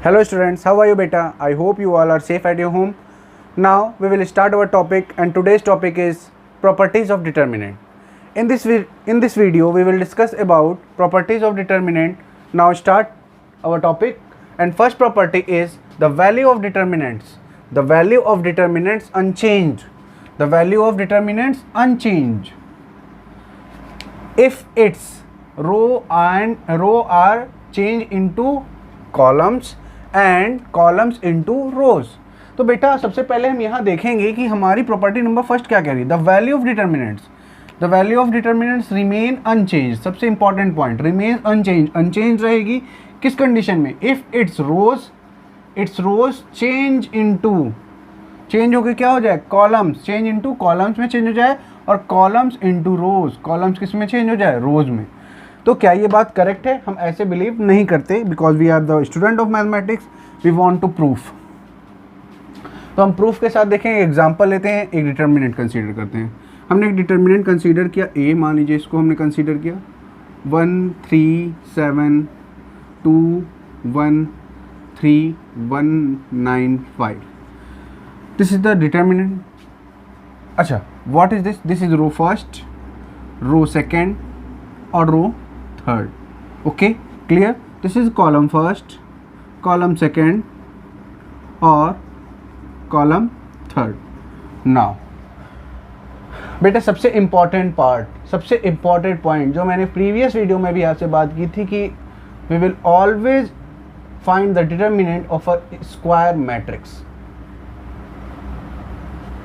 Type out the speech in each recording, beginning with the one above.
Hello students, how are you beta? I hope you all are safe at your home. Now we will start our topic, and today's topic is properties of determinant. In this video we will discuss about properties of determinant. Now start our topic, and first property is the value of determinants. The value of determinants unchanged. The value of determinants unchanged. If its row are changed into columns and columns into रोज। तो बेटा सबसे पहले हम यहाँ देखेंगे कि हमारी property number first क्या कह रही है, the value of determinants. The value of determinants remain unchange. सबसे important point, remain unchange. Unchange रहेगी किस कंडीशन में? If its rows change into, change होकर क्या हो जाए, कॉलम्स, चेंज इनटू कॉलम्स में चेंज हो जाए, और कॉलम्स इनटू रोज, कॉलम्स किस में चेंज हो जाए, रोज में। तो क्या ये बात करेक्ट है? हम ऐसे बिलीव नहीं करते, because we are the student of mathematics, we want to proof. तो हम प्रूफ के साथ देखें, एग्जांपल लेते हैं, एक डिटर्मिनेंट कंसीडर करते हैं। हमने एक डिटर्मिनेंट कंसीडर किया, ए मान लीजिए, इसको हमने कंसीडर किया 1 3 7 2 1 3 1 9 5। This is the determinant. अच्छा, what is this? This is row first, row second और row third. Okay, clear? This is column first, column second और कॉलम थर्ड। नाउ बेटा सबसे इंपॉर्टेंट पार्ट, सबसे इंपॉर्टेंट पॉइंट जो मैंने previous video में भी आपसे बात की थी कि we will always find the determinant of a square matrix.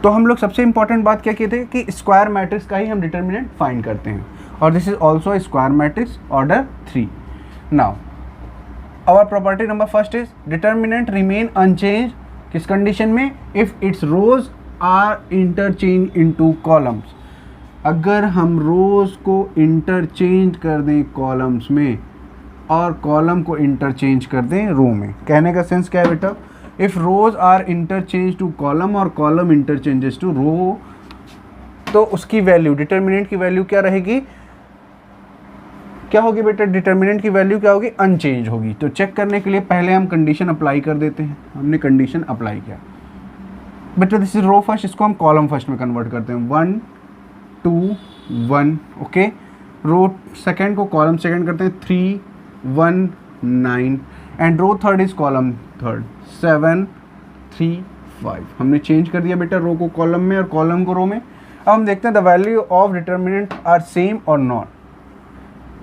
तो हम लोग सबसे इंपॉर्टेंट बात क्या किए थे कि स्क्वायर मैट्रिक्स का ही हम डिटर्मिनेंट फाइंड करते हैं, और this is also a square matrix order 3. Now our property number first is determinant remain unchanged. किस कंडीशन में? if its rows are interchanged into columns. अगर हम रोज को इंटरचेंज कर दें कॉलम्स में और कॉलम को इंटरचेंज कर दें रो में। कहने का सेंस क्या है बेटा? If rows are interchange to column और कॉलम इंटरचेंजेस टू रो, तो उसकी वैल्यू, डिटर्मिनेंट की वैल्यू क्या रहेगी, क्या होगी बेटा? डिटर्मिनेंट की वैल्यू क्या होगी? अनचेंज होगी। तो चेक करने के लिए पहले हम कंडीशन अप्लाई कर देते हैं। हमने कंडीशन अप्लाई किया बेटा, दिस इज रो फर्स्ट, इसको हम कॉलम फर्स्ट में कन्वर्ट करते हैं, 1 2 1। ओके, रो सेकेंड को कॉलम सेकेंड करते हैं, 3 1 9, and row third is column third, 7 3 5। हमने चेंज कर दिया बेटा रो को कॉलम में और कॉलम को रो में। अब हम देखते हैं the value of determinant are same और नॉट।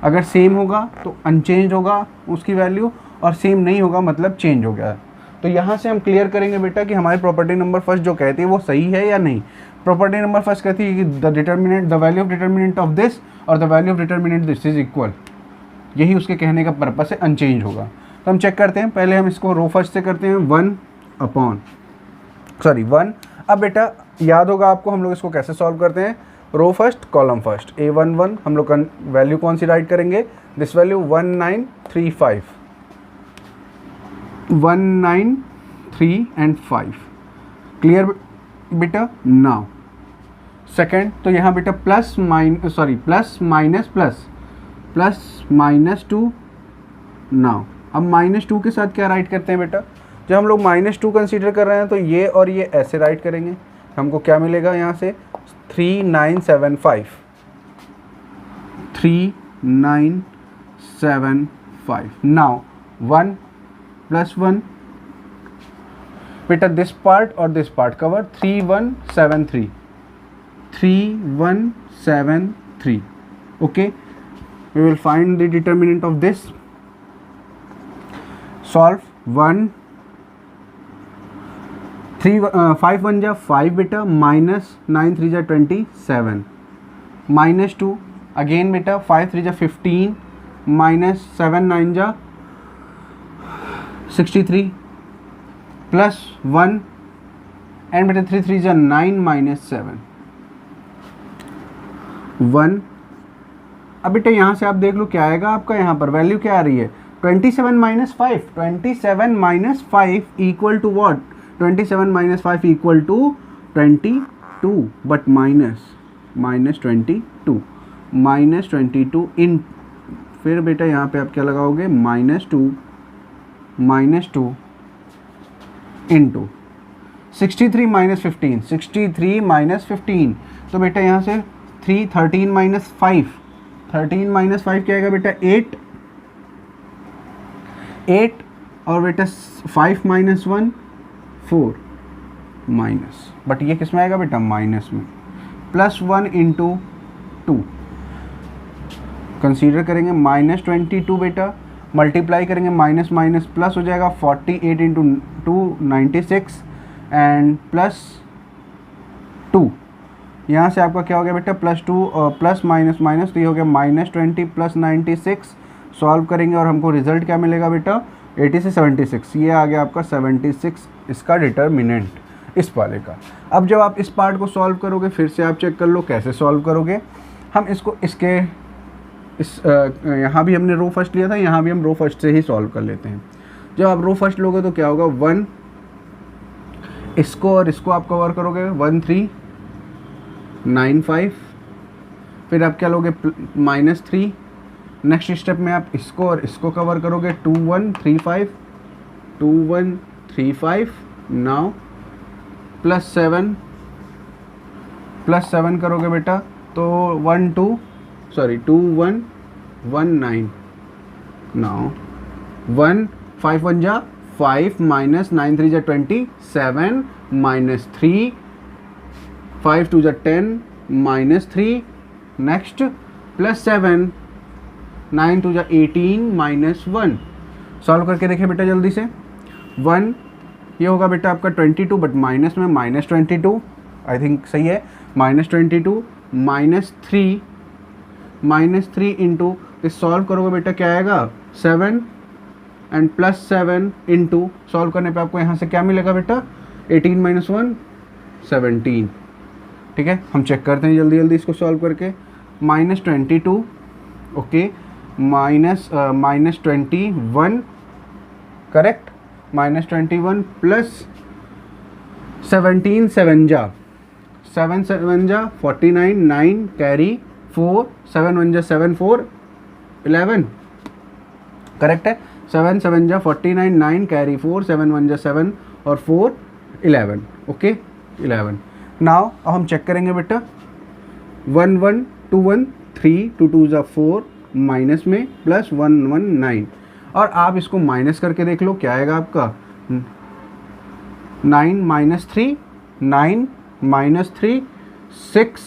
अगर सेम होगा तो अनचेंज होगा उसकी वैल्यू, और सेम नहीं होगा मतलब चेंज हो गया। तो यहाँ से हम क्लियर करेंगे बेटा कि हमारी प्रॉपर्टी नंबर फर्स्ट जो कहती है वो सही है या नहीं। प्रॉपर्टी नंबर फर्स्ट कहती है कि the determinant, the value of determinant of this और the value of determinant this is equal. यही उसके कहने का पर्पस है, अनचेंज होगा। तो हम चेक करते हैं, पहले हम इसको रो फर्स्ट से करते हैं, 1। अब बेटा याद होगा आपको हम लोग इसको कैसे सॉल्व करते हैं, row first column first, A11 हम लोग वैल्यू कौन सी राइट करेंगे, दिस वैल्यू 1935, 193 एंड 5। क्लियर बेटा? नाउ सेकेंड, तो यहाँ बेटा प्लस माइनस 2। नाउ अब -2 के साथ क्या राइट करते हैं बेटा? जब हम लोग -2 कंसीडर कर रहे हैं तो ये और ये ऐसे राइट करेंगे, हमको क्या मिलेगा यहाँ से, 3975, 3975। नाउ 1 + 1 बेटा, दिस पार्ट और this part cover, 3173, 3173। Okay, we will find the determinant of this. Solve 1 3 5 1 जा 5 बेटा, -9 3 जा 27, -2 अगेन बेटा, 5 3 जा 15, -7 9 जा 63, +1 एंड बेटा 3 3 जा 9 -7 1। अब बेटा यहाँ से आप देख लो क्या आएगा आपका, यहाँ पर वैल्यू क्या आ रही है, 27 - 5, 27 - 5 equal to what, 27 - 5 equal to 22, but -22 in, फिर बेटा यहाँ पे आप क्या लगाओगे, -2 इंटू 63 माइनस 15, 63 माइनस 15, तो बेटा यहाँ से 3, 13 माइनस 5, 13 माइनस 5 क्या आएगा बेटा 8, 8 और बेटा 5 माइनस 1 4 माइनस, बट ये किस में आएगा बेटा माइनस में, प्लस 1 इंटू 2 कंसीडर करेंगे -22 बेटा, मल्टीप्लाई करेंगे माइनस माइनस प्लस हो जाएगा 48 इंटू 2 96 एंड प्लस 2, यहाँ से आपका क्या हो गया बेटा +2 और प्लस माइनस माइनस, तो ये हो गया -20 प्लस 96, सॉल्व करेंगे और हमको रिजल्ट क्या मिलेगा बेटा 80 से 76, ये आ गया आपका 76 इसका डिटर्मिनेंट इस वाले का। अब जब आप इस पार्ट को सॉल्व करोगे फिर से आप चेक कर लो कैसे सॉल्व करोगे। हम इसको इसके यहाँ भी हमने रो फर्स्ट लिया था, यहाँ भी हम रो फर्स्ट से ही सॉल्व कर लेते हैं। जब आप रो फर्स्ट लोगे तो क्या होगा 1, इसको और इसको आप कवर करोगे 1395, फिर आप क्या लोगे -3, नेक्स्ट स्टेप में आप इसको और इसको कवर करोगे 2135, 2135, नाउ +7 करोगे बेटा तो 2119, नाउ 1 5 1 जा 5 माइनस 9 3 जा 27 माइनस 3 5 2 जा 10 माइनस 3, नेक्स्ट +7 9 2 जा 18 माइनस 1, सॉल्व करके देखिए बेटा जल्दी से। 1 ये होगा बेटा आपका 22 बट माइनस में -22 आई थिंक सही है, -22 -3 इंटू इस सॉल्व करोगे बेटा क्या आएगा 7 एंड +7 इंटू सॉल्व करने पे आपको यहाँ से क्या मिलेगा बेटा 18 माइनस 1 17, ठीक है। हम चेक करते हैं जल्दी जल्दी इसको सॉल्व करके, -22 ओके -21 करेक्ट, -21 प्लस 17 7 जा 49 9 कैरी 4 7 1 जा 7 4 11 करेक्ट है, 7 7 जा 49 9 कैरी 4 7 1 जा 7 और 4 11 ओके 11। नाउ अब हम चेक करेंगे बेटा 1 1 2 1 3 2 2 जा 4 माइनस में प्लस 1 1 9, और आप इसको माइनस करके देख लो क्या आएगा आपका 9 माइनस 3 9 माइनस 3 6,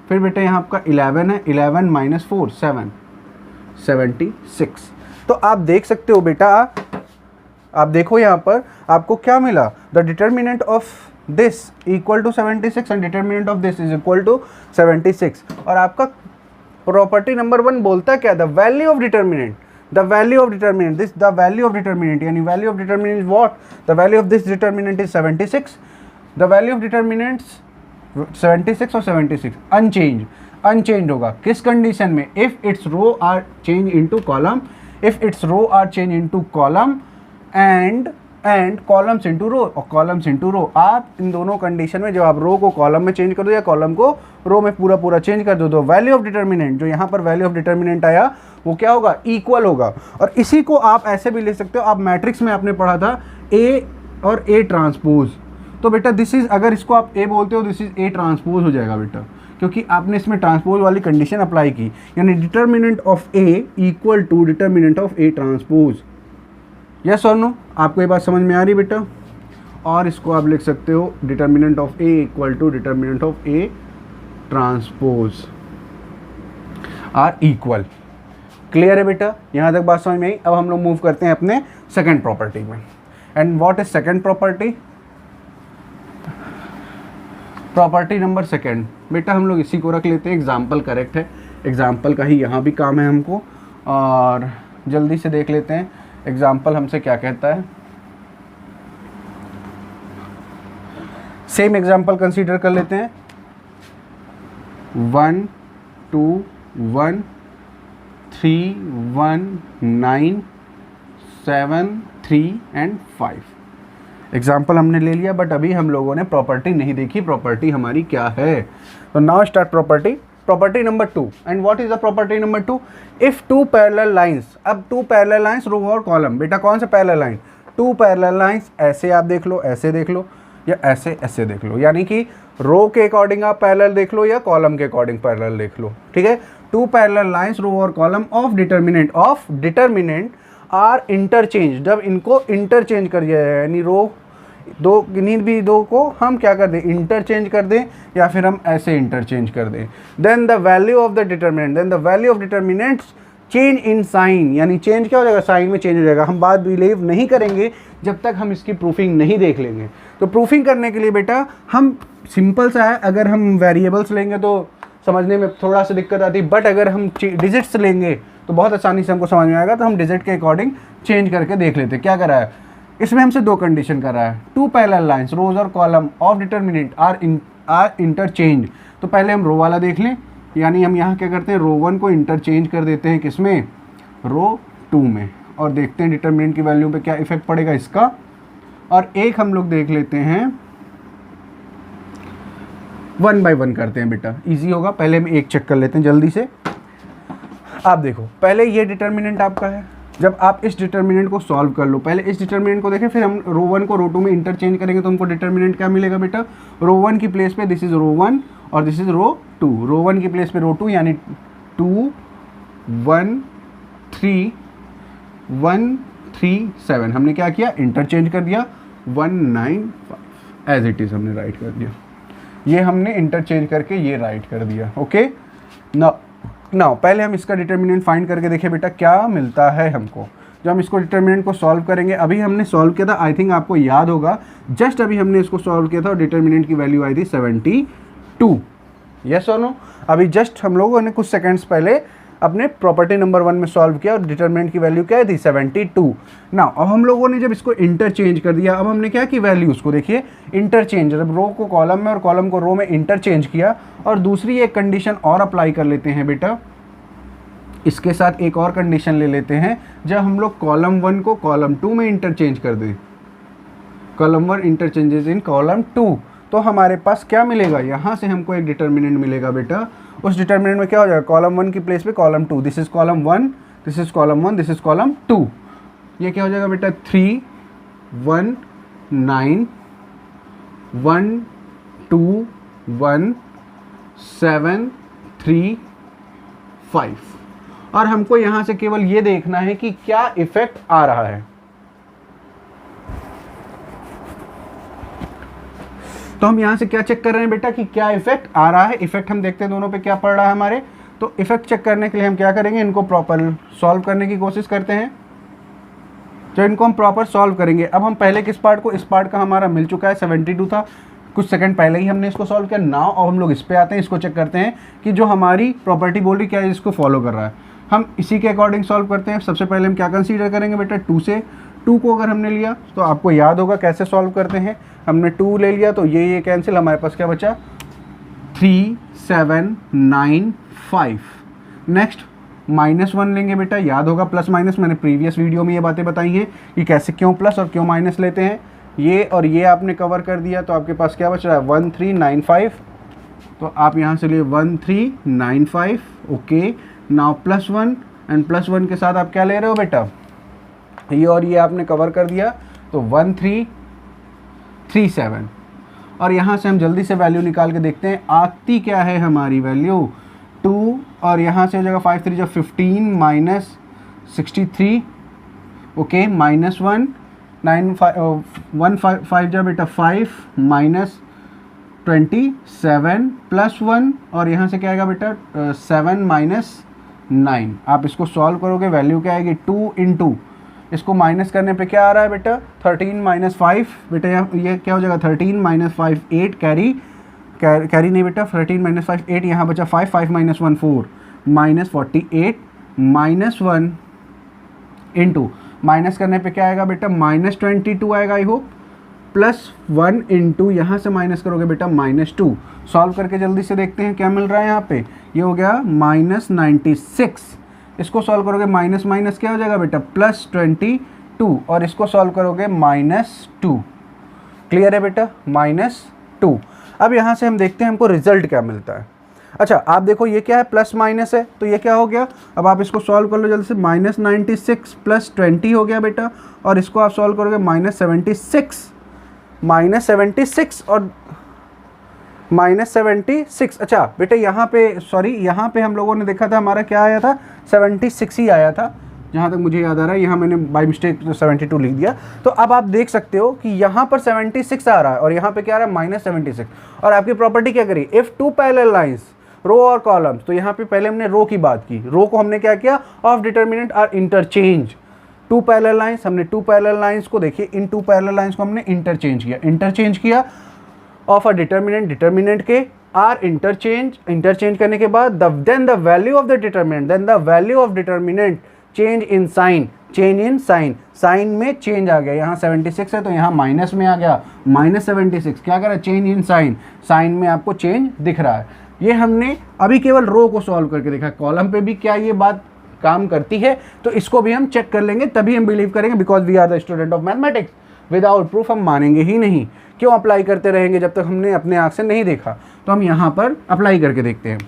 फिर बेटा यहाँ आपका 11 है, 11 माइनस 4 7 76। तो आप देख सकते हो बेटा, आप देखो यहाँ पर आपको क्या मिला, the determinant of this equal to 76 and determinant of this is equal to 76, और आपका प्रॉपर्टी नंबर 1 बोलता क्या, the value of determinant, the value of determinant, this the value of determinant, यानी value of determinant is what, the value of this determinant is 76, the value of determinants 76 और 76 unchanged होगा किस condition में, if its row are changed into column, if its row are changed into column and columns into row और columns into row, आप इन दोनों condition में जब आप रो को कॉलम में चेंज कर दो या कॉलम को रो में पूरा चेंज कर दो, तो वैल्यू ऑफ डिटर्मिनेंट जो यहाँ पर वैल्यू ऑफ डिटर्मिनेंट आया वो क्या होगा इक्वल होगा। और इसी को आप ऐसे भी ले सकते हो, आप मैट्रिक्स में आपने पढ़ा था ए और ए ट्रांसपोज, तो बेटा दिस इज, अगर इसको आप ए बोलते हो दिस इज ए ट्रांसपोज हो जाएगा बेटा, क्योंकि आपने इसमें ट्रांसपोज वाली कंडीशन अप्लाई की, यानी determinant of A equal to determinant of A transpose. Yes और नो, आपको ये बात समझ में आ रही बेटा। और इसको आप लिख सकते हो determinant of A equal to determinant of A transpose are equal. Clear है बेटा, यहाँ तक बात समझ में आई। अब हम लोग मूव करते हैं अपने सेकंड प्रॉपर्टी में। And what is second property, property number second बेटा हम लोग इसी को रख लेते हैं, एग्जाम्पल करेक्ट है, एग्जाम्पल का ही यहाँ भी काम है हमको, और जल्दी से देख लेते हैं एग्जाम्पल हमसे क्या कहता है। सेम एग्जाम्पल कंसीडर कर लेते हैं, 1 2 1 3 1 9 7 3 एंड 5 एग्जाम्पल हमने ले लिया, बट अभी हम लोगों ने प्रॉपर्टी नहीं देखी, प्रॉपर्टी हमारी क्या है। तो now start property number 2। And what is the property number 2, if two parallel lines, अब टू पैरेलल लाइंस रो और कॉलम, बेटा कौन सा parallel line, two parallel lines, ऐसे आप देख लो, ऐसे देख लो, या ऐसे ऐसे देख लो, यानी कि रो के अकॉर्डिंग आप पैरेलल देख लो या कॉलम के अकॉर्डिंग पैरेलल देख लो, ठीक है। टू पैरेलल लाइंस रो और column of determinant are interchange, जब इनको इंटरचेंज कर दिया जाए, यानी रो दो किन्हीं भी दो को हम क्या कर दें, इंटरचेंज कर दें, या फिर हम ऐसे इंटरचेंज कर दें, then the value of the determinants change in sign, यानी चेंज क्या हो जाएगा, साइन में चेंज हो जाएगा। हम बात बिलीव नहीं करेंगे जब तक हम इसकी प्रूफिंग नहीं देख लेंगे। तो प्रूफिंग करने के लिए बेटा हम सिंपल सा है, अगर हम वेरिएबल्स लेंगे तो समझने में थोड़ा सा दिक्कत आती है, बट अगर हम डिजिट्स लेंगे तो बहुत आसानी से हमको समझ में आएगा। तो हम डिजिट के अकॉर्डिंग चेंज करके देख लेते हैं। क्या करा है इसमें, हमसे दो कंडीशन करा है, टू पैरेलल लाइंस रोज और column of determinant are interchange. तो पहले हम रो वाला देख लें, यानी हम यहाँ क्या करते हैं, रो 1 को इंटरचेंज कर देते हैं किसमें, रो 2 में, और देखते हैं डिटर्मिनेंट की वैल्यू पे क्या इफेक्ट पड़ेगा इसका। और एक हम लोग देख लेते हैं, 1 बाय 1 करते हैं बेटा, इजी होगा। पहले हम एक चेक कर लेते हैं जल्दी से। आप देखो, पहले ये डिटर्मिनेंट आपका है, जब आप इस डिटर्मिनेंट को सॉल्व कर लो, पहले इस डिटर्मिनेंट को देखें, फिर हम रो 1 को रो 2 में इंटरचेंज करेंगे तो हमको डिटर्मिनेंट क्या मिलेगा बेटा, रो 1 की प्लेस पे दिस इज रो 1 और दिस इज रो 2, रो 1 की प्लेस पे रो 2, यानी 2 1 3 1 3 7, हमने क्या किया, इंटरचेंज कर दिया, 1 9 5 एज इट इज़ हमने राइट कर दिया। ये हमने इंटरचेंज करके ये राइट कर दिया। ओके, नाउ पहले हम इसका डिटर्मिनेंट फाइंड करके देखें बेटा क्या मिलता है हमको। जब हम इसको डिटर्मिनेंट को सॉल्व करेंगे, अभी हमने सॉल्व किया था, आई थिंक आपको याद होगा, जस्ट अभी हमने इसको सॉल्व किया था और डिटर्मिनेंट की वैल्यू आई थी 72। यस और नो, अभी जस्ट हम लोगों ने कुछ सेकंड्स पहले अपने प्रॉपर्टी नंबर 1 में सॉल्व किया और डिटर्मिनेंट की वैल्यू क्या थी, 72। नाउ अब हम लोगों ने जब इसको इंटरचेंज कर दिया, अब हमने क्या की वैल्यू उसको देखिए, इंटरचेंज, जब रो को कॉलम में और कॉलम को रो में इंटरचेंज किया। और दूसरी एक कंडीशन और अप्लाई कर लेते हैं बेटा, इसके साथ एक और कंडीशन ले लेते हैं, जब हम लोग कॉलम 1 को कॉलम 2 में इंटरचेंज कर दें, कॉलम 1 इंटरचेंजेस इन कॉलम 2, तो हमारे पास क्या मिलेगा, यहाँ से हमको एक डिटर्मिनेंट मिलेगा बेटा। उस डिटर्मिनेंट में क्या हो जाएगा, कॉलम 1 की प्लेस पे column 2, this is column 1, this is column 1, this is column 2। ये क्या हो जाएगा बेटा, 3 1 9 1 2 1 7 3 5। और हमको यहाँ से केवल ये देखना है कि क्या इफेक्ट आ रहा है। तो हम यहाँ से क्या चेक कर रहे हैं बेटा कि क्या इफेक्ट आ रहा है। इफेक्ट हम देखते हैं दोनों पे क्या पड़ रहा है हमारे। तो इफेक्ट चेक करने के लिए हम क्या करेंगे, इनको प्रॉपर सॉल्व करने की कोशिश करते हैं। तो इनको हम प्रॉपर सॉल्व करेंगे। अब हम पहले किस पार्ट को, इस पार्ट का हमारा मिल चुका है, 72 था, कुछ सेकंड पहले ही हमने इसको सॉल्व किया। नाउ अब हम लोग इस पे आते हैं, इसको चेक करते हैं कि जो हमारी प्रॉपर्टी बोल रही क्या है, इसको फॉलो कर रहा है। हम इसी के अकॉर्डिंग सॉल्व करते हैं। सबसे पहले हम क्या कंसीडर करेंगे बेटा, 2 से 2 को अगर हमने लिया तो आपको याद होगा कैसे सॉल्व करते हैं। हमने 2 ले लिया तो ये कैंसिल, हमारे पास क्या बचा, 3 7 9 5। नेक्स्ट -1 लेंगे बेटा, याद होगा प्लस माइनस, मैंने प्रीवियस वीडियो में ये बातें बताई हैं कि कैसे क्यों प्लस और क्यों माइनस लेते हैं। ये और ये आपने कवर कर दिया तो आपके पास क्या बच रहा है, 1395। तो आप यहाँ से लिए 1395। ओके, नाउ +1 एंड +1 के साथ आप क्या ले रहे हो बेटा, ये और ये आपने कवर कर दिया तो 1337। और यहाँ से हम जल्दी से वैल्यू निकाल के देखते हैं आती क्या है हमारी वैल्यू, 2 और यहाँ से हो जाएगा 5 3 15 -63। ओके, -1 9 1 5 जा बेटा 5 -27 +1 और यहाँ से क्या आएगा बेटा 7 -9। आप इसको सॉल्व करोगे वैल्यू क्या आएगी, 2 × इसको माइनस करने पे क्या आ रहा है बेटा, 13 - 5 बेटा, यहाँ ये क्या हो जाएगा 13 - 5 8, कैरी नहीं बेटा, 13 - 5 8, यहाँ बचा 5 5 - 1 4 -48 -1 × माइनस करने पे क्या आएगा बेटा, -22 आएगा आई होप, +1 × यहाँ से माइनस करोगे बेटा -2। सॉल्व करके जल्दी से देखते हैं क्या मिल रहा है यहाँ पे, ये हो गया -96। इसको सॉल्व करोगे माइनस माइनस क्या हो जाएगा बेटा, +22 और इसको सॉल्व करोगे -2। क्लियर है बेटा, -2। अब यहाँ से हम देखते हैं हमको रिजल्ट क्या मिलता है। अच्छा आप देखो ये क्या है, प्लस माइनस है, तो ये क्या हो गया, अब आप इसको सॉल्व कर लो जल्दी से, -96 + 20 हो गया बेटा, और इसको आप सॉल्व करोगे -76 और -76। अच्छा बेटे यहाँ पे सॉरी, यहाँ पे हम लोगों ने देखा था हमारा क्या आया था, 76 ही आया था जहाँ तक मुझे याद आ रहा है, यहाँ मैंने बाय मिस्टेक 72 लिख दिया। तो अब आप देख सकते हो कि यहाँ पर 76 आ रहा है और यहाँ पे क्या आ रहा है -76, और आपकी प्रॉपर्टी क्या करी, if two parallel lines row और कॉलम्स, तो यहाँ पे पहले हमने रो की बात की, रो को हमने क्या किया, of determinant are interchange, two parallel lines, हमने टू पैरेलल लाइंस को देखिए, इन टू पैरेलल लाइंस को हमने इंटरचेंज किया ऑफ अ डिटर्मिनेंट, डिटर्मिनेंट के आर इंटरचेंज करने के बाद then the value of the determinant change in sign, sign में चेंज आ गया, यहाँ 76 है तो यहाँ माइनस में आ गया, -76 क्या करा, चेंज इन साइन, साइन में आपको चेंज दिख रहा है। ये हमने अभी केवल रो को सॉल्व करके देखा, कॉलम पे भी क्या ये बात काम करती है, तो इसको भी हम चेक कर लेंगे, तभी हम बिलीव करेंगे, because we are the student of mathematics. Without proof हम मानेंगे ही नहीं, क्यों अप्लाई करते रहेंगे जब तक हमने अपने आँख से नहीं देखा। तो हम यहाँ पर अप्लाई करके देखते हैं।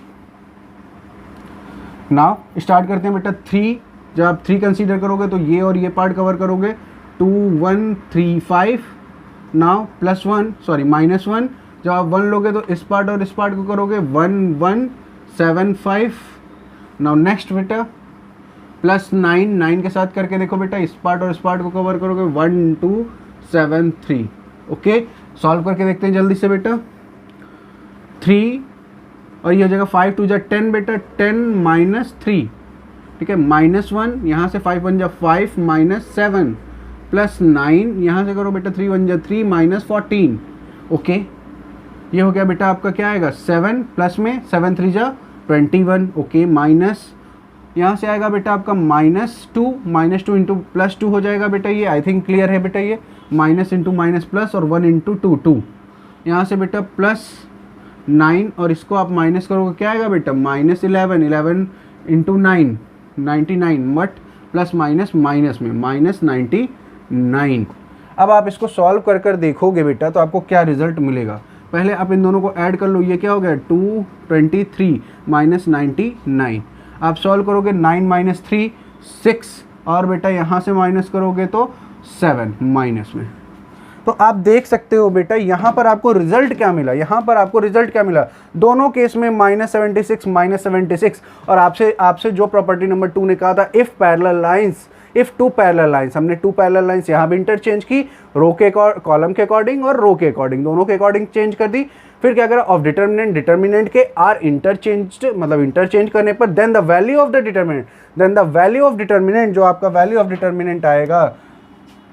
नाउ स्टार्ट करते हैं बेटा, 3, जब आप 3 कंसीडर करोगे तो ये और ये पार्ट कवर करोगे, 2 1 3 5, नाउ -1, जब आप 1 लोगे तो इस पार्ट और इस पार्ट को करोगे, 1 1 7 5, नाउ नेक्स्ट बेटा +9 के साथ करके देखो बेटा, इस पार्ट और इस पार्ट को कवर करोगे, 1 2 7 3। ओके, सॉल्व करके देखते हैं जल्दी से बेटा, 3 और ये हो जाएगा 5 2 जा 10 बेटा, 10 - 3, ठीक है, -1 यहाँ से 5 1 जा 5 -7 +9 यहाँ से करो बेटा, 3 1 जा 3 -14। ओके, ये हो गया बेटा आपका क्या आएगा, 7 प्लस में 7 3 जा 21। ओके, माइनस यहाँ से आएगा बेटा आपका -2 इंटू +2 हो जाएगा बेटा, ये आई थिंक क्लियर है बेटा, ये माइनस इंटू माइनस प्लस और 1 इंटू 2 यहाँ से बेटा +9 और इसको आप माइनस करोगे क्या आएगा बेटा, -11 into 9 99, but plus minus minus में -99। अब आप इसको सॉल्व कर कर देखोगे बेटा तो आपको क्या रिजल्ट मिलेगा। पहले आप इन दोनों को ऐड कर लो, ये क्या हो गया 223 -99। आप सॉल्व करोगे 9 - 3 6, और बेटा यहाँ से माइनस करोगे तो 7 माइनस में। तो आप देख सकते हो बेटा यहाँ पर आपको रिजल्ट क्या मिला, दोनों केस में -76 -76। और आपसे जो प्रॉपर्टी नंबर 2 ने कहा था, इफ़ टू पैरेलल लाइंस, हमने टू पैरेलल लाइंस यहाँ भी इंटरचेंज की, रो के कॉलम के अकॉर्डिंग और रो के अकॉर्डिंग, दोनों के अकॉर्डिंग चेंज कर दी। फिर क्या करा, ऑफ डिटर्मिनेंट के आर इंटरचेंज्ड, मतलब इंटरचेंज करने पर then the value of determinant, जो आपका वैल्यू ऑफ डिटर्मिनेंट आएगा,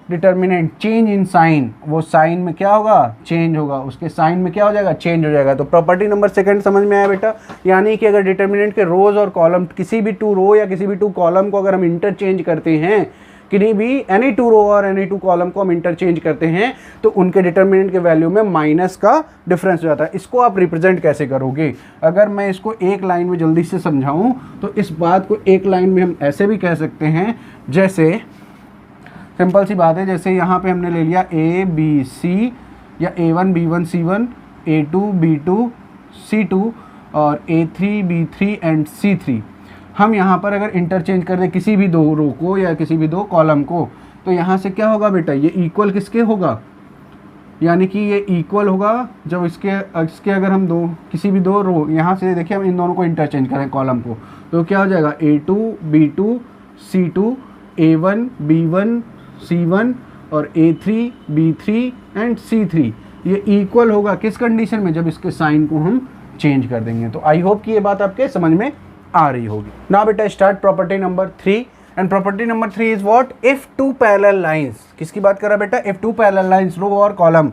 डिटर्मिनेंट चेंज इन साइन, वो साइन में क्या होगा, चेंज होगा, उसके साइन में क्या हो जाएगा, चेंज हो जाएगा। तो प्रॉपर्टी नंबर 2 समझ में आया बेटा, यानी कि अगर डिटर्मिनेंट के रोज और कॉलम, किसी भी 2 रो या किसी भी 2 कॉलम को अगर हम इंटरचेंज करते हैं, किन्हीं भी एनी 2 रो और एनी 2 कॉलम को हम इंटरचेंज करते हैं, तो उनके डिटर्मिनेंट के वैल्यू में माइनस का डिफरेंस हो जाता है। इसको आप रिप्रेजेंट कैसे करोगे, अगर मैं इसको एक लाइन में जल्दी से समझाऊं तो इस बात को एक लाइन में हम ऐसे भी कह सकते हैं, जैसे सिंपल सी बात है, जैसे यहाँ पे हमने ले लिया ABC या A1 B1 C1, A2 B2 C2 और A3 B3 एंड C3। हम यहाँ पर अगर इंटरचेंज कर दें किसी भी 2 रो को या किसी भी 2 कॉलम को, तो यहाँ से क्या होगा बेटा, ये इक्वल किसके होगा, यानी कि ये इक्वल होगा जब इसके अगर हम किसी भी 2 रो, यहाँ से देखिए हम इन दोनों को इंटरचेंज करें कॉलम को, तो क्या हो जाएगा A2 B2 C2, A1 B1 C1 और A3 B3 एंड C3। ये इक्वल होगा किस कंडीशन में, जब इसके साइन को हम चेंज कर देंगे। तो आई होप कि ये बात आपके समझ में आ रही होगी। नाउ बेटा start property number 3, and property number 3 is what, if two parallel lines, किसकी बात कर रहा है बेटा, if two parallel lines row और कॉलम,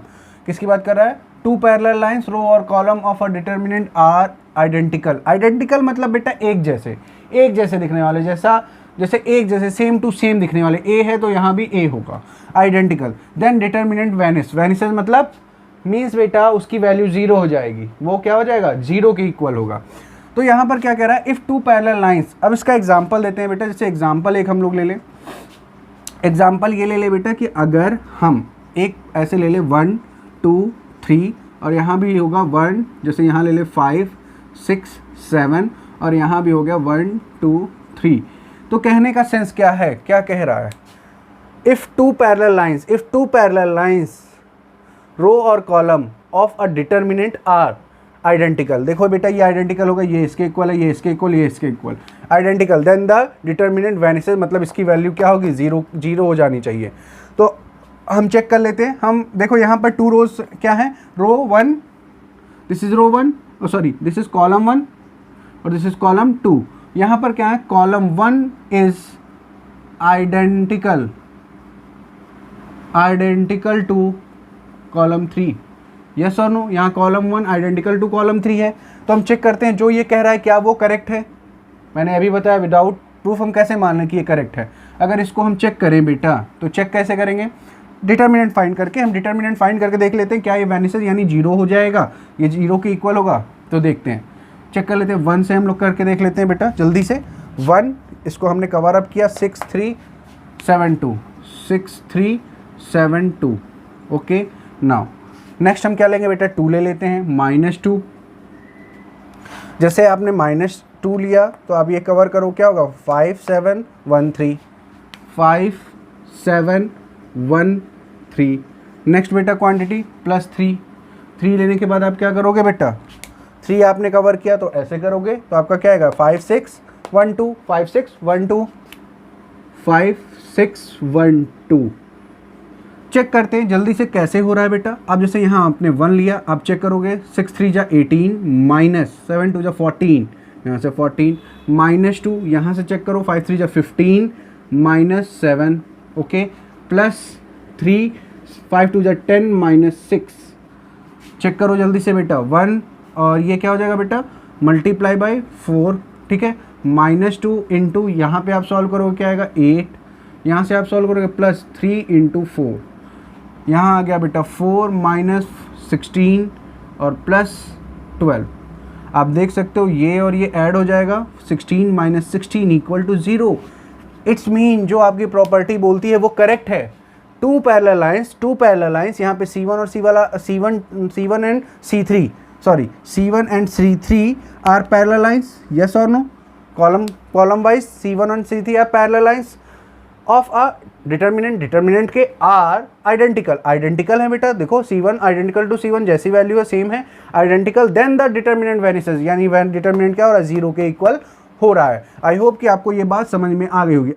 किसकी बात कर रहा है, टू पैरेलल लाइंस रो और column of a determinant are identical मतलब बेटा एक जैसे दिखने वाले, जैसे एक जैसे सेम टू सेम दिखने वाले, ए है तो यहाँ भी ए होगा, आइडेंटिकल। देन डिटर्मिनेंट वैनिसेस मतलब मीन्स बेटा उसकी वैल्यू 0 हो जाएगी, वो क्या हो जाएगा, 0 के इक्वल होगा। तो यहाँ पर क्या कह रहा है, इफ़ टू पैरेलल लाइंस। अब इसका एग्जांपल देते हैं बेटा, जैसे एग्जांपल एक हम लोग ले लें, एग्जांपल ये ले ले बेटा कि अगर हम एक ऐसे ले ले 1 2 3 और यहाँ भी होगा 1, जैसे यहाँ ले ले 5 6 7 और यहाँ भी हो गया 1 2 3। तो कहने का सेंस क्या है, क्या कह रहा है, if two parallel lines row और column of a determinant are identical, देखो बेटा ये आइडेंटिकल होगा, ये इसके इक्वल है, ये इसके इक्वल, ये इसके equal, identical, then the determinant vanishes, मतलब इसकी वैल्यू क्या होगी, जीरो हो जानी चाहिए। तो हम चेक कर लेते हैं, हम देखो यहाँ पर 2 रोज क्या है, row 1, this is row 1, sorry this is column 1 और दिस इज कॉलम 2। यहाँ पर क्या है, column 1 is identical to column 3, yes और नो, यहाँ कॉलम 1 आइडेंटिकल टू कॉलम 3 है। तो हम चेक करते हैं जो ये कह रहा है क्या वो करेक्ट है। मैंने अभी बताया विदाउट प्रूफ हम कैसे मान लें कि ये करेक्ट है। अगर इसको हम चेक करें बेटा, तो चेक कैसे करेंगे, डिटर्मिनेंट फाइंड करके, हम डिटर्मिनेंट फाइंड करके देख लेते हैं क्या ये वैनिसेस यानी 0 हो जाएगा, ये 0 के इक्वल होगा। तो देखते हैं, चेक कर लेते हैं, 1 से हम लोग करके देख लेते हैं बेटा जल्दी से। 1 इसको हमने कवर अप किया, 6 3 7 2, 6 3 7 2। ओके, नाउ नेक्स्ट हम क्या लेंगे बेटा, 2 ले लेते हैं, -2। जैसे आपने -2 लिया तो आप ये कवर करो, क्या होगा, 5 7 1 3, 5 7 1 3। नेक्स्ट बेटा क्वांटिटी +3, 3 लेने के बाद आप क्या करोगे बेटा, 3 आपने कवर किया तो ऐसे करोगे, तो आपका क्या आएगा, 5 6 1 2, 5 6 1 2, 5 6 1 2। चेक करते हैं जल्दी से कैसे हो रहा है बेटा। अब जैसे यहाँ आपने 1 लिया, आप चेक करोगे, 6 3 जा 18, -7 2 जा 14, यहाँ से 14, -2 यहाँ से चेक करो, 5 3 जा 15, -7, ओके, +3 5 2 जा 10, -6। चेक करो जल्दी से बेटा, 1 और ये क्या हो जाएगा बेटा, मल्टीप्लाई बाय 4, ठीक है, -2 इंटू यहाँ पे आप सॉल्व करोगे क्या आएगा, 8, यहाँ से आप सॉल्व करोगे +3 इंटू 4, यहाँ आ गया बेटा 4 -16 और +12। आप देख सकते हो ये और ये ऐड हो जाएगा, 16 - 16 = 0। इट्स मीन जो आपकी प्रॉपर्टी बोलती है वो करेक्ट है। टू पैरेलल लाइंस यहाँ पे C1 और C1 and C3, sorry C1 and C3 are parallel lines, yes और नो, कॉलम वाइज C1 और C3 are parallel lines of a determinant के आर आइडेंटिकल है बेटा। देखो C1 आइडेंटिकल टू C1, जैसी वैल्यू है सेम है, आइडेंटिकल, देन द डिटर्मिनेंट वैनिसेस, यानी डिटर्मिनेंट क्या हो रहा है, 0 के इक्वल हो रहा है। आई होप कि आपको ये बात समझ में आ गई होगी।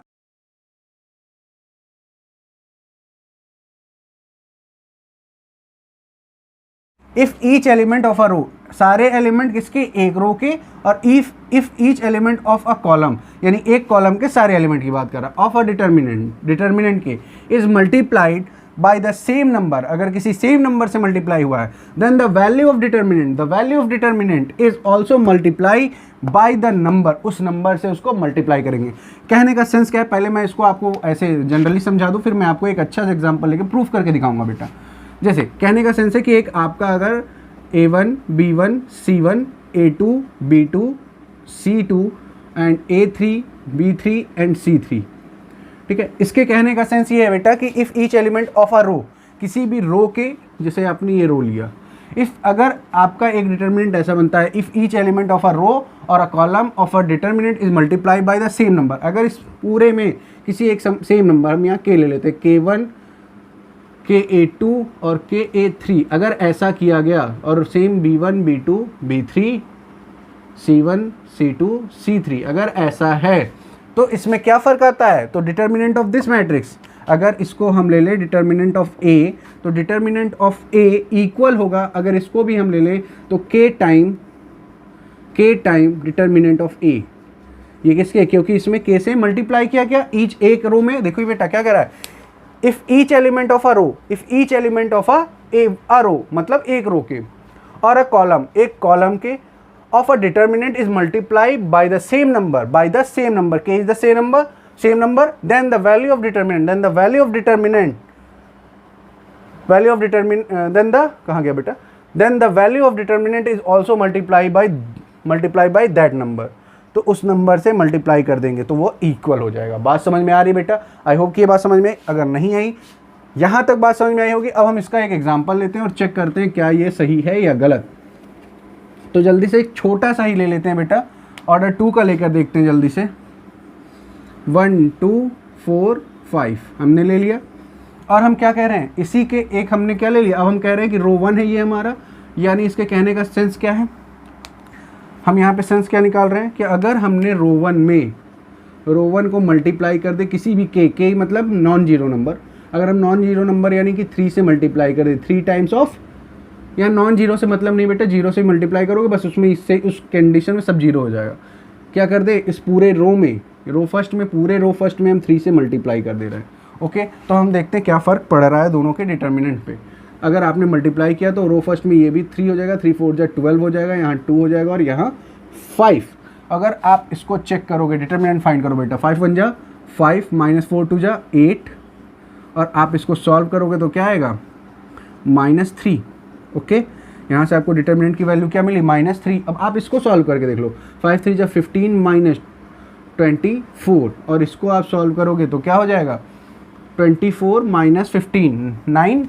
If each element of a row, सारे एलिमेंट किसके, एक रो के, और if each element of a column, यानी एक कॉलम के सारे एलिमेंट की बात कर रहा है, ऑफ अ डिटर्मिनेंट के, is multiplied by the same number, अगर किसी सेम नंबर से मल्टीप्लाई हुआ है, then the value of determinant is also multiply by the number, उस नंबर से उसको मल्टीप्लाई करेंगे। कहने का सेंस क्या है, पहले मैं इसको आपको ऐसे जनरली समझा दूं, फिर मैं आपको एक अच्छा सा एग्जाम्पल लेके प्रूफ करके दिखाऊंगा बेटा। जैसे कहने का सेंस है कि एक आपका अगर A1 B1 C1 A2 B2 C2 and A3 B3 and C3, ठीक है। इसके कहने का सेंस ये है बेटा कि if each element of a row, किसी भी रो के, जैसे आपने ये रो लिया, इफ़ अगर आपका एक डिटर्मिनेंट ऐसा बनता है, if each element of a row और a column of a determinant is multiply by the same number, अगर इस पूरे में किसी एक सेम नंबर, हम यहाँ K ले लेते हैं, K1 Ka2 और Ka3, अगर ऐसा किया गया, और same B1 B2 B3 C1 C2 C3 अगर ऐसा है, तो इसमें क्या फ़र्क आता है, तो डिटर्मिनेंट ऑफ दिस मैट्रिक्स, अगर इसको हम ले लें डिटर्मिनेंट ऑफ A, तो डिटर्मिनेंट ऑफ A इक्वल होगा, अगर इसको भी हम ले लें तो K time determinant of A। ये किसके, क्योंकि इसमें K से मल्टीप्लाई किया गया ईच, एक रो में। देखो बेटा क्या कह रहा है, if each element of a row मतलब एक रो के, और अ कॉलम एक कॉलम के, of a determinant is multiply by the same number, K is the same number, then the value of determinant, कहाँ गया बेटा, then the value of determinant is also multiply by that number, तो उस number से multiply कर देंगे तो वो इक्वल हो जाएगा। बात समझ में आ रही बेटा? आई होप कि ये बात समझ में, अगर नहीं आई, यहाँ तक बात समझ में आई होगी। अब हम इसका एक एग्जांपल लेते हैं और चेक करते हैं क्या ये सही है या गलत। तो जल्दी से एक छोटा सा ही ले लेते हैं बेटा, ऑर्डर 2 का लेकर देखते हैं जल्दी से। 1 2 4 5 हमने ले लिया, और हम क्या कह रहे हैं, इसी के एक हमने क्या ले लिया, अब हम कह रहे हैं कि रो 1 है ये हमारा, यानी इसके कहने का सेंस क्या है, हम यहाँ पे सेंस क्या निकाल रहे हैं कि अगर हमने रो 1 में रो 1 को मल्टीप्लाई कर दे किसी भी के मतलब नॉन जीरो नंबर, अगर हम नॉन जीरो नंबर यानी कि 3 से मल्टीप्लाई कर दे 3 टाइम्स ऑफ, या नॉन जीरो से मतलब नहीं बेटा, जीरो से मल्टीप्लाई करोगे बस, उसमें इससे उस कंडीशन में सब जीरो हो जाएगा। क्या कर दे, इस पूरे रो में, रो फर्स्ट में, पूरे रो फर्स्ट में हम 3 से मल्टीप्लाई कर दे रहे हैं। ओके, तो हम देखते हैं क्या फ़र्क पड़ रहा है दोनों के डिटर्मिनेंट पे। अगर आपने मल्टीप्लाई किया तो रो फर्स्ट में ये भी 3 हो जाएगा, 3 4 जा 12 हो जाएगा, यहाँ 2 हो जाएगा और यहाँ 5। अगर आप इसको चेक करोगे, डिटर्मिनेंट फाइंड करो बेटा, 5 1 जा 5 -4 2 जा 8, और आप इसको सॉल्व करोगे तो क्या आएगा, -3। ओके, यहाँ से आपको डिटर्मिनेंट की वैल्यू क्या मिली, -3। अब आप इसको सॉल्व करके देख लो, 5 3 जा 15 -24, और इसको आप सॉल्व करोगे तो क्या हो जाएगा, 24 -15 9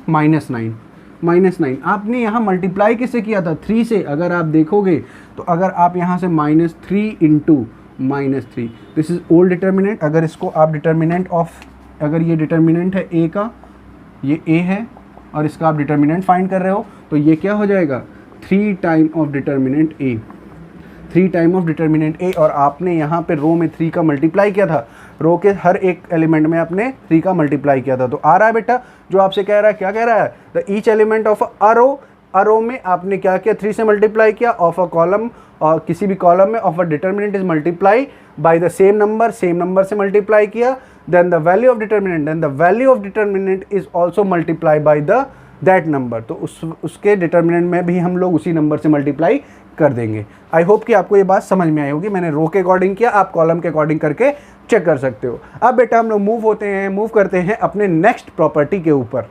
-9 आपने यहाँ मल्टीप्लाई किससे किया था, 3 से। अगर आप देखोगे तो अगर आप यहाँ से -3 into -3, this is old determinant. अगर इसको आप डिटर्मिनेंट ऑफ, अगर ये डिटर्मिनेंट है ए का, ये ए है, और इसका आप डिटर्मिनेंट फाइंड कर रहे हो, तो ये क्या हो जाएगा, 3 time of determinant A, 3 time of determinant A. और आपने यहाँ पे रो में 3 का मल्टीप्लाई किया था, रो के हर एक एलिमेंट में आपने 3 का मल्टीप्लाई किया था, तो आ रहा है बेटा जो आपसे कह रहा है, क्या कह रहा है, the each element of a row में आपने क्या किया, 3 से मल्टीप्लाई किया, ऑफ अ कॉलम, और किसी भी कॉलम में of a determinant is multiply by the same number से मल्टीप्लाई किया, then the value of determinant is also multiply by the that number. तो उसके डिटर्मिनेंट में भी हम लोग उसी नंबर से मल्टीप्लाई कर देंगे। आई होप कि आपको ये बात समझ में आई होगी। मैंने रो के अकॉर्डिंग किया, आप कॉलम के अकॉर्डिंग करके चेक कर सकते हो। अब बेटा हम लोग मूव करते हैं अपने नेक्स्ट प्रॉपर्टी के ऊपर।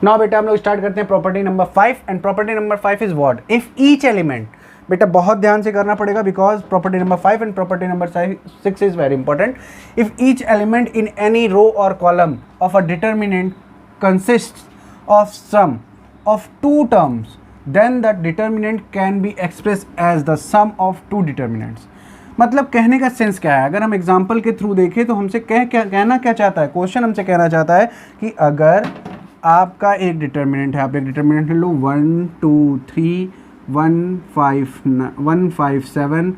नाउ बेटा हम लोग स्टार्ट करते हैं property number 5, and property number 5 is what, if each element, बेटा बहुत ध्यान से करना पड़ेगा because property number 5 and property number 6 is very important. If each element in any row और column of a determinant consist of sum of 2 terms, then the determinant can be express as the sum of 2 determinants. मतलब कहने का sense क्या है, अगर हम example के through देखें तो हमसे कहना क्या चाहता है, क्वेश्चन हमसे कहना चाहता है कि अगर आपका एक डिटर्मिनेंट है, आप एक डिटर्मिनेंट लो 1 2 3 1 5 7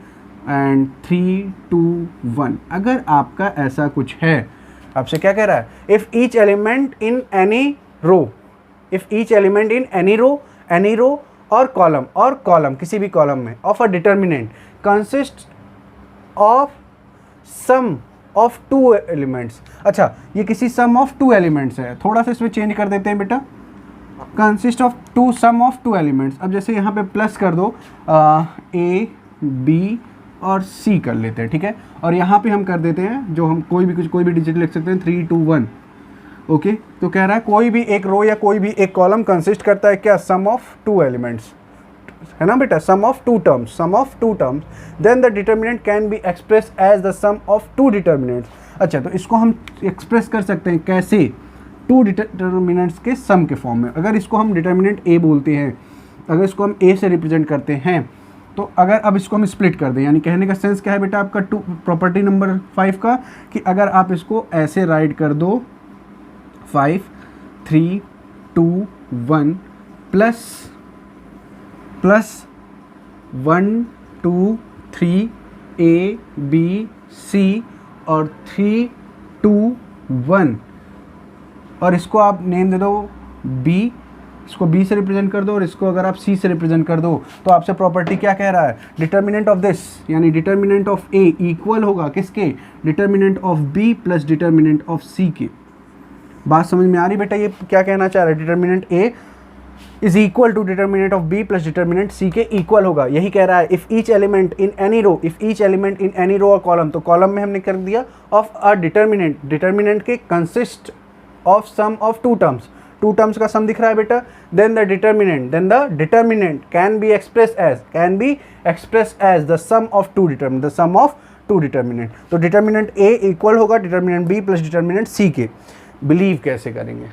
एंड 3 2 1, अगर आपका ऐसा कुछ है, आपसे क्या कह रहा है, if each element in any row, any row और कॉलम किसी भी कॉलम में of a determinant consist of sum of 2 elements. अच्छा, ये किसी सम ऑफ 2 एलिमेंट्स है, थोड़ा सा इसमें चेंज कर देते हैं बेटा, consist of 2 sum of 2 elements. अब जैसे यहाँ पे प्लस कर दो, ए बी और सी कर लेते हैं, ठीक है, और यहाँ पे हम कर देते हैं, जो हम कोई भी डिजिट लिख सकते हैं, 3 2 1। ओके, तो कह रहा है कोई भी एक रो या कोई भी एक कॉलम कंसिस्ट करता है क्या, सम ऑफ 2 एलिमेंट्स, है ना बेटा, sum of 2 terms, then the determinant can be express as the sum of 2 determinants. अच्छा, तो इसको हम एक्सप्रेस कर सकते हैं कैसे, 2 डिटर्मिनेंट्स के सम के फॉर्म में। अगर इसको हम डिटर्मिनेंट ए बोलते हैं, अगर इसको हम ए से रिप्रेजेंट करते हैं, तो अगर अब इसको हम स्प्लिट कर दें, यानी कहने का सेंस क्या है बेटा आपका प्रॉपर्टी नंबर 5 का, कि अगर आप इसको ऐसे राइट कर दो 5 3 2 1 प्लस 1 2 3 ए बी सी और 3 2 1, और इसको आप नेम दे दो बी, इसको बी से रिप्रेजेंट कर दो, और इसको अगर आप सी से रिप्रेजेंट कर दो, तो आपसे प्रॉपर्टी क्या कह रहा है, डिटर्मिनेंट ऑफ दिस यानी डिटर्मिनेंट ऑफ ए इक्वल होगा किसके, determinant of B plus determinant of C के। बात समझ में आ रही बेटा, ये क्या कहना चाह रहा है, determinant A is equal to determinant of B plus determinant C के इक्वल होगा, यही कह रहा है। If each element in any row और कॉलम, तो कॉलम में हमने कर दिया ऑफ अ डिटर्मिनेंट के consist of sum of 2 terms का सम दिख रहा है बेटा, then the determinant can be express as the sum of 2 determinant. तो डिटर्मिनेंट ए इक्वल होगा determinant B plus determinant C के। बिलीव कैसे करेंगे,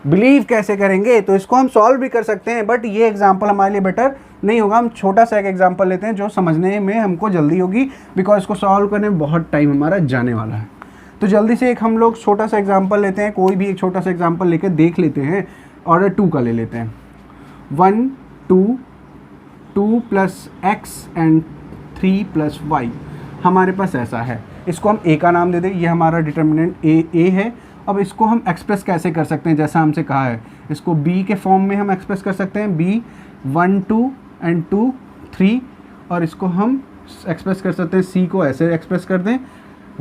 बिलीव कैसे करेंगे? तो इसको हम सॉल्व भी कर सकते हैं, बट ये एग्जाम्पल हमारे लिए बेटर नहीं होगा। हम छोटा सा एक एग्जाम्पल लेते हैं जो समझने में हमको जल्दी होगी, बिकॉज इसको सॉल्व करने में बहुत टाइम हमारा जाने वाला है। तो जल्दी से एक हम लोग छोटा सा एग्जाम्पल लेते हैं, कोई भी एक छोटा सा एग्जाम्पल लेकर देख लेते हैं। ऑर्डर 2 का ले लेते हैं। 1 2 2 plus x and 3 plus y हमारे पास ऐसा है। इसको हम ए का नाम दे दें, ये हमारा डिटर्मिनेंट ए है। अब इसको हम एक्सप्रेस कैसे कर सकते हैं? जैसा हमसे कहा है, इसको बी के फॉर्म में हम एक्सप्रेस कर सकते हैं, बी 1 2 एंड 2 3, और इसको हम एक्सप्रेस कर सकते हैं, सी को ऐसे एक्सप्रेस कर दें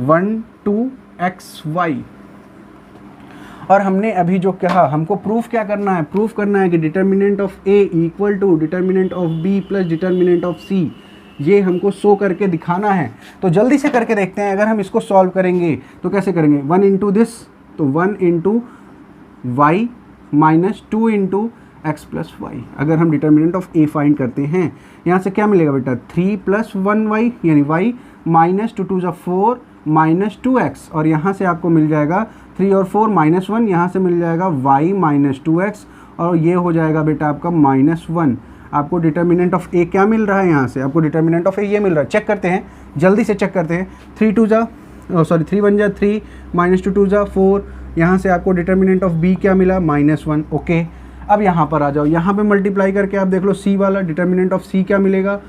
1 2 एक्स वाई। और हमने अभी जो कहा, हमको प्रूफ क्या करना है? प्रूफ करना है कि determinant of A equal to determinant of B plus determinant of C, ये हमको शो करके दिखाना है। तो जल्दी से करके देखते हैं। अगर हम इसको सॉल्व करेंगे तो कैसे करेंगे? 1 इंटू दिस, तो 1 into y minus 2 into x plus y. अगर हम डिटर्मिनेंट ऑफ ए फाइंड करते हैं, यहाँ से क्या मिलेगा बेटा? 3 प्लस 1 वाई, यानी वाई माइनस 2 2 जा 4 माइनस 2x, और यहाँ से आपको मिल जाएगा 3 और 4 माइनस 1, यहाँ से मिल जाएगा y माइनस 2x, और ये हो जाएगा बेटा आपका -1। आपको डिटर्मिनेंट ऑफ ए क्या मिल रहा है? यहाँ से आपको डिटर्मिनेंट ऑफ ए ये मिल रहा है। चेक करते हैं, जल्दी से चेक करते हैं। 3 1 जा 3 माइनस 2 2 जा 4, यहाँ से आपको डिटर्मिनेंट ऑफ बी क्या मिला? -1। ओके, अब यहाँ पर आ जाओ, यहाँ पे मल्टीप्लाई करके आप देख लो सी वाला डिटर्मिनेंट ऑफ सी क्या मिलेगा?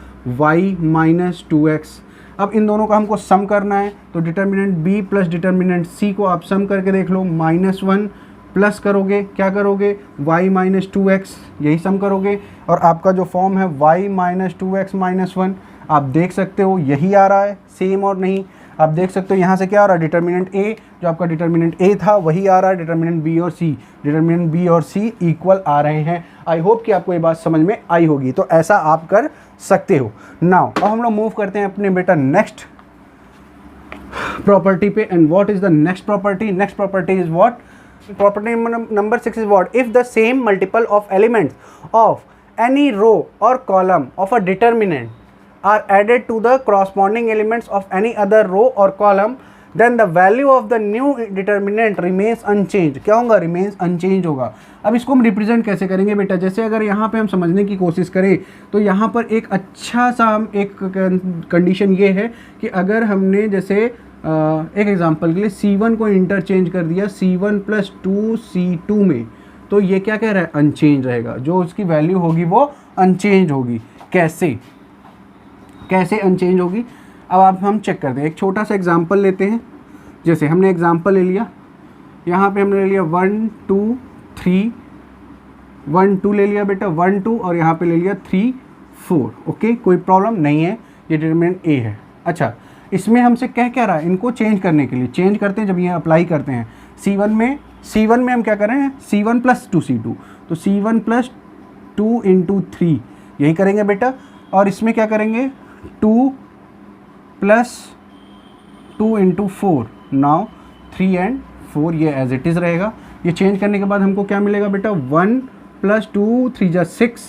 y minus 2x। अब इन दोनों का हमको सम करना है, तो डिटर्मिनेंट बी प्लस डिटर्मिनेंट सी को आप सम करके देख लो। -1 प्लस करोगे, क्या करोगे? y माइनस 2x, यही सम करोगे, और आपका जो फॉर्म है y माइनस 2x माइनस 1, आप देख सकते हो यही आ रहा है, सेम और नहीं। आप देख सकते हो यहाँ से क्या आ रहा है? डिटर्मिनेंट ए, जो आपका डिटर्मिनेंट ए था वही आ रहा है। डिटर्मिनेंट बी और सी, डिटर्मिनेंट बी और सी इक्वल आ रहे हैं। आई होप कि आपको ये बात समझ में आई होगी। तो ऐसा आप कर सकते हो। नाउ अब हम लोग मूव करते हैं अपने बेटा नेक्स्ट प्रॉपर्टी पे। And what is the next property? Next property is what? Property number 6 is what? If the same multiple of elements of any row और column of a determinant are added to the corresponding elements of any other row or column, then the value of the new determinant remains unchanged. क्या होगा? remains unchanged होगा। अब इसको हम represent कैसे करेंगे बेटा? जैसे अगर यहाँ पे हम समझने की कोशिश करें, तो यहाँ पर एक अच्छा सा हम एक कंडीशन ये है कि अगर हमने जैसे एक एग्जांपल के लिए C1 को इंटरचेंज कर दिया C1 प्लस 2 C2 में, तो ये क्या कह रहा है? अनचेंज रहेगा। जो उसकी वैल्यू होगी वो अनचेंज होगी। कैसे अनचेंज होगी? अब आप हम चेक करते हैं। एक छोटा सा एग्जांपल लेते हैं। जैसे हमने एग्जांपल ले लिया, यहाँ पे हमने ले लिया 1 2 3, 1 2 ले लिया बेटा, 1 2, और यहाँ पे ले लिया 3 4। ओके, कोई प्रॉब्लम नहीं है, ये डिटरमिनेंट ए है। अच्छा, इसमें हमसे क्या रहा है? इनको चेंज करने के लिए चेंज करते हैं। जब ये अप्लाई करते हैं C1 में हम क्या कर रहे हैं? C1 प्लस 2 C2, तो C1 प्लस 2 इंटू 3, यही करेंगे बेटा। और इसमें क्या करेंगे? 2 प्लस 2 इंटू 4, नाउ 3 एंड 4, ये एज इट इज़ रहेगा। ये चेंज करने के बाद हमको क्या मिलेगा बेटा? 1 प्लस 2 3 जा 6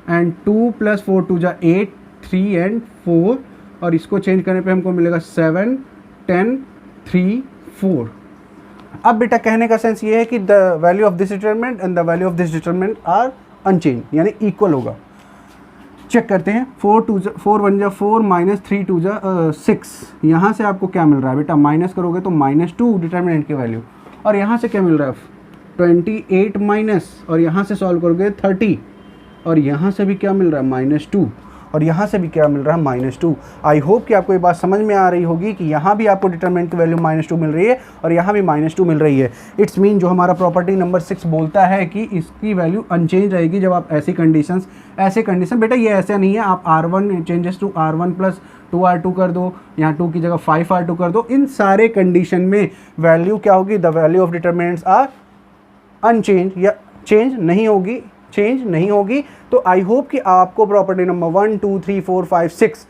एंड 2 प्लस 4 2 जा 8, 3 एंड 4, और इसको चेंज करने पे हमको मिलेगा 7 10 3 4। अब बेटा कहने का सेंस ये है कि the value of this determinant and the value of this determinant are unchange, यानी इक्वल होगा। चेक करते हैं। 4 1 जा 4 माइनस 3 2 जा 6, यहाँ से आपको क्या मिल रहा है बेटा? माइनस करोगे तो -2 डिटर्मिनेंट की वैल्यू, और यहाँ से क्या मिल रहा है? 28 माइनस, और यहाँ से सॉल्व करोगे 30, और यहाँ से भी क्या मिल रहा है? -2, और यहाँ से भी क्या मिल रहा है? -2। आई होप कि आपको ये बात समझ में आ रही होगी कि यहाँ भी आपको डिटरमिनेंट की वैल्यू -2 मिल रही है, और यहाँ भी -2 मिल रही है। इट्स मीन जो हमारा प्रॉपर्टी नंबर 6 बोलता है कि इसकी वैल्यू अनचेंज रहेगी जब आप ऐसे कंडीशन बेटा ये ऐसा नहीं है आप R1 changes to R1 plus 2R2 कर दो, यहाँ 2 की जगह 5R2 कर दो। इन सारे कंडीशन में वैल्यू क्या होगी? The value of determinants are unchange, या चेंज नहीं होगी। तो आई होप कि आपको प्रॉपर्टी नंबर 1 2 3 4 5 6